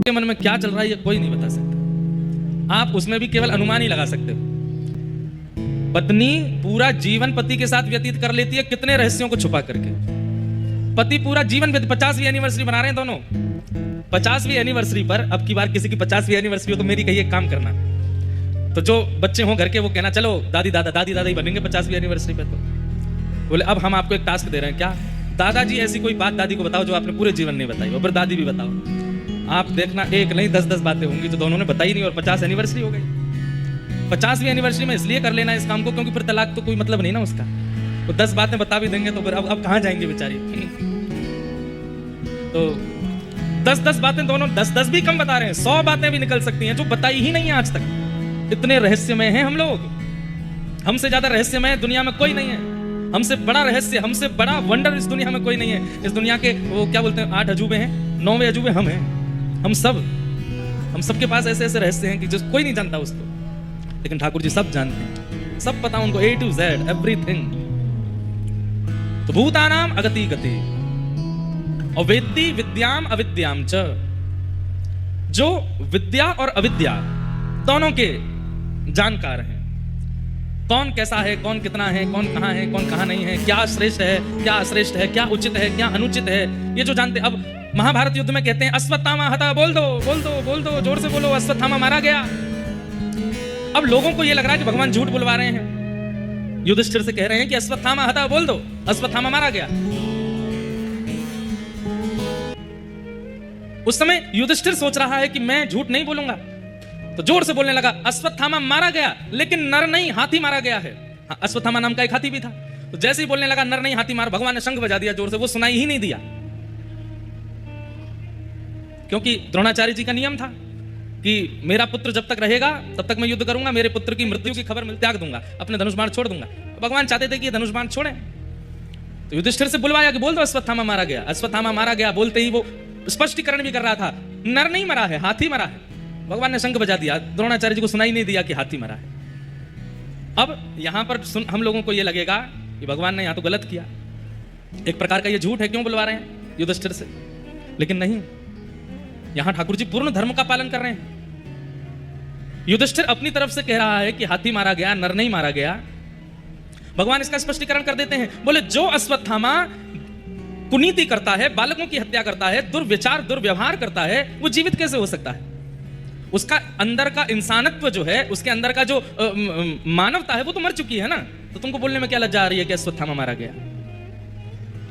के मन में क्या चल रहा है ये कोई नहीं बता सकता। आप उसमें भी केवल अनुमान ही लगा सकते हो। पत्नी पूरा जीवन पति के साथ व्यतीत कर लेती है कितने रहस्यों को छुपा करके। पति पूरा जीवन 50वीं एनिवर्सरी बना रहे हैं दोनों। 50वीं एनिवर्सरी पर, अब की बार किसी की 50वीं एनिवर्सरी हो तो मेरी कहिए काम करना, तो जो बच्चे हों घर के वो कहना चलो दादी दादा ही बनेंगे 50वीं एनिवर्सरी पे। तो बोले अब हम आपको एक टास्क दे रहे हैं, क्या? दादाजी ऐसी कोई बात दादी को बताओ जो आपने पूरे जीवन नहीं बताई, और फिर दादी भी बताओ। आप देखना एक नहीं 10-10 बातें होंगी जो दोनों ने बताई नहीं, और 50 एनिवर्सरी हो गई। 50वीं एनिवर्सरी में इसलिए कर लेना इस काम को क्योंकि फिर तलाक तो कोई मतलब नहीं ना उसका। तो 10 बातें बता भी देंगे तो फिर अब कहाँ जाएंगे बेचारी। तो 10-10 बातें दोनों 10-10 भी कम बता रहे हैं, 100 बातें भी निकल सकती हैं जो बताई ही नहीं है आज तक। इतने रहस्यमय हैं हम लोग, हमसे ज्यादा रहस्यमय दुनिया में कोई नहीं है। हमसे बड़ा रहस्य, हमसे बड़ा वंडर इस दुनिया में कोई नहीं है। इस दुनिया के वो क्या बोलते हैं 8 अजूबे हैं, 9वें अजूबे हम हैं। हम सबके पास ऐसे ऐसे रहस्य हैं कि जो कोई नहीं जानता उसको, लेकिन ठाकुर जी सब जानते हैं, सब पता उनको A to Z एवरीथिंग। तो भूतानाम अगति गति और वेत्ति विद्याम अविद्याम च, जो विद्या और अविद्या दोनों के जानकार हैं। कौन कैसा है, कौन कितना है, कौन कहाँ है, कौन कहाँ नहीं है, क्या श्रेष्ठ है, क्या अश्रेष्ठ है, क्या उचित है, क्या अनुचित है, ये जो जानते। अब महाभारत युद्ध में कहते हैं अश्वत्थामा हता, बोल दो, जोर से बोलो, अश्वत्थामा मारा गया। अब लोगों को ये लग रहा है कि भगवान झूठ बुलवा रहे हैं। युधिष्ठिर से कह रहे हैं कि अश्वत्थामा हता, बोल दो, अश्वत्थामा मारा गया। उस समय युधिष्ठिर सोच रहा है कि मैं झूठ नहीं बोलूंगा, तो जोर से बोलने लगा अश्वत्थामा मारा गया, लेकिन नर नहीं हाथी मारा गया है। अश्वत्थामा नाम का एक हाथी भी था। तो जैसे ही बोलने लगा नर नहीं हाथी मारा, भगवान ने शंख बजा दिया जोर से, वो सुनाई ही नहीं दिया। क्योंकि द्रोणाचार्य जी का नियम था कि मेरा पुत्र जब तक रहेगा तब तक मैं युद्ध करूंगा, मेरे पुत्र की मृत्यु की खबर त्याग दूंगा, अपने धनुष बाण छोड़ दूंगा। भगवान चाहते थे कि धनुष बाण छोड़े, तो युधिष्ठिर से बुलवाया कि बोल दो अश्वत्थामा मारा गया। अश्वत्थामा मारा गया बोलते ही वो स्पष्टीकरण भी कर रहा था, नर नहीं मरा है, हाथी मरा है। भगवान ने शंख बजा दिया, द्रोणाचार्य जी को सुनाई नहीं दिया कि हाथी मरा है। अब यहां पर हम लोगों को यह लगेगा कि भगवान ने यहां तो गलत किया, एक प्रकार का ये झूठ है, क्यों बुलवा रहे हैं युधिष्ठिर से। लेकिन नहीं, यहां ठाकुर जी पूर्ण धर्म का पालन कर रहे हैं। युधिष्ठिर अपनी तरफ से कह रहा है कि हाथी मारा गया, नर नहीं मारा गया। भगवान इसका स्पष्टीकरण कर देते हैं, बोले जो अश्वत्थामा कुनीति करता है, बालकों की हत्या करता है, दुर्विचार दुर्व्यवहार करता है, वो जीवित कैसे हो सकता है? उसका अंदर का इंसानत्व जो है, उसके अंदर का जो मानवता है वो तो मर चुकी है ना। तो तुमको बोलने में क्या लज्जा आ रही है कि अश्वत्थामा मारा गया?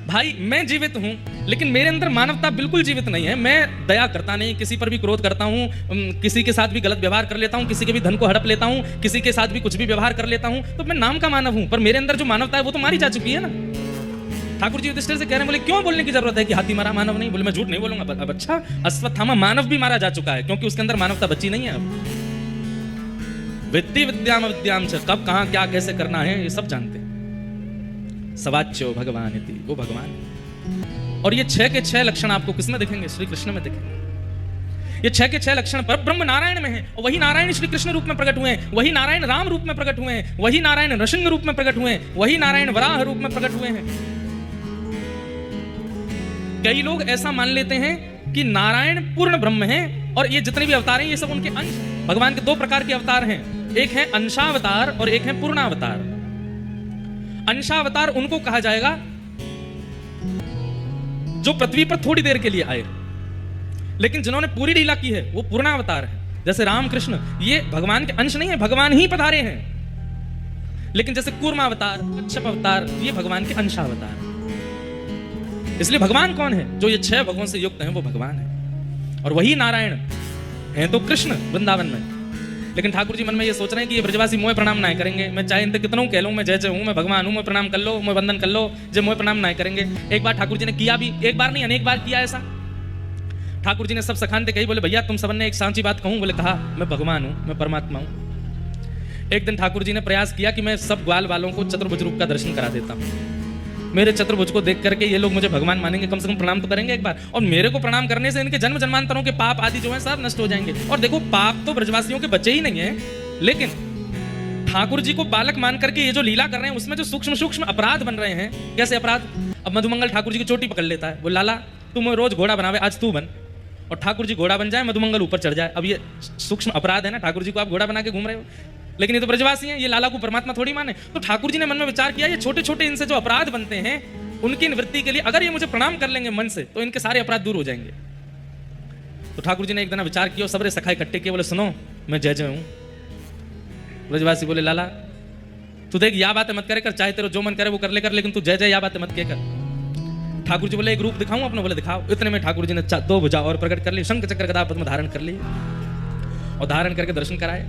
भाई मैं जीवित हूं, लेकिन मेरे अंदर मानवता बिल्कुल जीवित नहीं है। मैं दया करता नहीं, किसी पर भी क्रोध करता हूं, किसी के साथ भी गलत व्यवहार कर लेता हूं, किसी के भी धन को हड़प लेता हूं, किसी के साथ भी कुछ भी व्यवहार कर लेता हूं। तो मैं नाम का मानव हूं, पर मेरे अंदर जो मानवता है वो तो मारी जा चुकी है ना। ठाकुर जी युधिष्ठिर से कह रहे हैं, बोले क्यों बोलने की जरूरत है कि हाथी मारा, मानव नहीं? बोले मैं झूठ नहीं बोलूंगा। अब अच्छा, अश्वत्थामा मानव भी मारा जा चुका है क्योंकि उसके अंदर मानवता बची नहीं है। अब विद्या विद्याम अविद्याम च, कब कहां क्या कैसे करना है ये सब जानते हैं। सवाच्यो भगवान इति, वो भगवान। और ये 6 के 6 लक्षण आपको किसमें दिखेंगे? श्री कृष्ण में दिखेंगे। ये 6 के 6 लक्षण पर ब्रह्म नारायण में है, और वही नारायण श्री कृष्ण रूप में प्रकट हुए हैं, वही नारायण राम रूप में प्रकट हुए हैं, वही नारायण नृसिंह रूप में प्रकट हुए हैं, वही नारायण वराह रूप में प्रकट हुए हैं। कई लोग ऐसा मान लेते हैं कि नारायण पूर्ण ब्रह्म हैं और ये जितने भी अवतार हैं ये सब उनके अंश। भगवान के 2 प्रकार के अवतार हैं, एक है अंशावतार और एक है पूर्णावतार। अंशावतार उनको कहा जाएगा जो पृथ्वी पर थोड़ी देर के लिए आए, लेकिन जिन्होंने पूरी लीला की है वो पूर्णावतार है। जैसे राम कृष्ण, ये भगवान के अंश नहीं है, भगवान ही पधारे हैं। लेकिन जैसे कूर्मावतार, कच्छप अवतार, ये भगवान के अंशावतार। इसलिए भगवान कौन है? जो ये 6 भगवान से युक्त हैं वो भगवान है, और वही नारायण है तो कृष्ण वृंदावन में। लेकिन ठाकुर जी मन में ये सोच रहे हैं कि ये ब्रजवासी मोह प्रणाम ना करेंगे। मैं चाहे इनसे कितनों कह लूं मैं जय जय हूं, मैं भगवान हूं, मैं प्रणाम कर लो, मैं वंदन कर लो, जय मोह प्रणाम ना करेंगे। एक बार ठाकुर जी ने किया भी, एक बार नहीं अनेक बार किया ऐसा। ठाकुर जी ने सब सखानते कही, बोले भैया तुम सबने एक सांची बात कहूं? बोले कहा, मैं भगवान हूं, मैं परमात्मा हूं। एक दिन ठाकुर जी ने प्रयास किया कि मैं सब ग्वाल वालों को चतुर्भुज रूप का दर्शन करा देता हूं। मेरे चतुर्भुज को देख करके ये लोग मुझे भगवान मानेंगे, कम से कम प्रणाम तो करेंगे एक बार। और मेरे को प्रणाम करने से इनके जन्म जन्मांतरों के पाप आदि जो है सब नष्ट हो जाएंगे। और देखो पाप तो ब्रजवासियों के बचे ही नहीं है, लेकिन ठाकुर जी को बालक मान करके ये जो लीला कर रहे हैं उसमें जो सूक्ष्म सूक्ष्म अपराध बन रहे हैं। कैसे अपराध? अब मधुमंगल ठाकुर जी की चोटी पकड़ लेता है, वो लाला तुम रोज घोड़ा बनावे, आज तू बन। और ठाकुर जी घोड़ा बन जाए, मधुमंगल ऊपर चढ़ जाए। अब ये सूक्ष्म अपराध है ना, ठाकुर जी को आप घोड़ा बना के घूम रहे हो, लेकिन ये तो ब्रजवासी हैं, ये लाला को परमात्मा थोड़ी माने। तो ठाकुर जी ने मन में विचार किया, ये छोटे छोटे इनसे जो अपराध बनते हैं उनकी निवृत्ति के लिए अगर ये मुझे प्रणाम कर लेंगे मन से तो इनके सारे अपराध दूर हो जाएंगे। तो ठाकुर जी ने एक दिन विचार किया, सबरे सखा इकट्ठे किए, बोले सुनो मैं जय जय हूं। ब्रजवासी बोले लाला तू देख या बातें मत करे कर, चाहे तेरे जो मन करे वो कर ले कर, लेकिन तू जय जय या बातें मत कर। ठाकुर जी बोले एक रूप दिखाऊं अपना, बोले दिखाओ। इतने में ठाकुर जी ने 2 भुजा और प्रकट कर ली, शंख चक्र गदा पद्म धारण कर ली और धारण करके दर्शन कराए।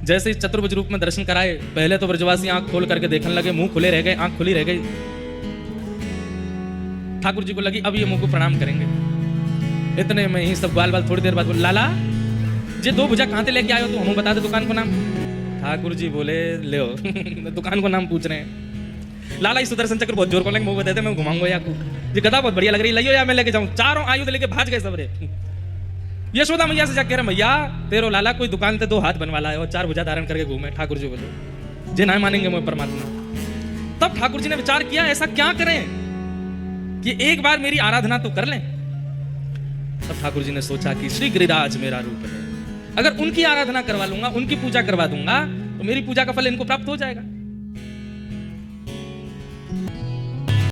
जैसे ही चतुर्भुज रूप में दर्शन कराए, पहले तो ब्रजवासी आंख खोल करके देखने लगे, मुंह खुले रह गए, आंख खुली रह गई। ठाकुर जी को लगी अब ये मुंह को प्रणाम करेंगे। इतने में ही सब बाल थोड़ी देर बाद बोले लाला जे 2 भुजा कहां से लेके आए हो, तो हमें बता दे दुकान को नाम। ठाकुर जी बोले ले दुकान को नाम पूछ रहे हैं। लाला इस सुदर्शन चक्र बहुत जोर को लेंगे, मुंह बता दे मैं घुमाऊंगा या को, ये गदा बहुत बढ़िया लग रही, लियो या मैं लेके जाऊं। चारों आयुध लेके भाज गए सबरे। यशोदा मैया से जाके कह रहे भैया तेरो लाला कोई दुकान से 2 हाथ बनवा लाए और 4 भुजा धारण करके घूमे। ठाकुर जी बोले जे ना मानेंगे मैं परमात्मा। तब ठाकुर जी ने विचार किया ऐसा क्या करें कि एक बार मेरी आराधना तो कर लें। तब ठाकुर जी ने सोचा कि श्री गिरिराज मेरा रूप है, अगर उनकी आराधना करवा लूंगा, उनकी पूजा करवा दूंगा तो मेरी पूजा का फल इनको प्राप्त हो जाएगा।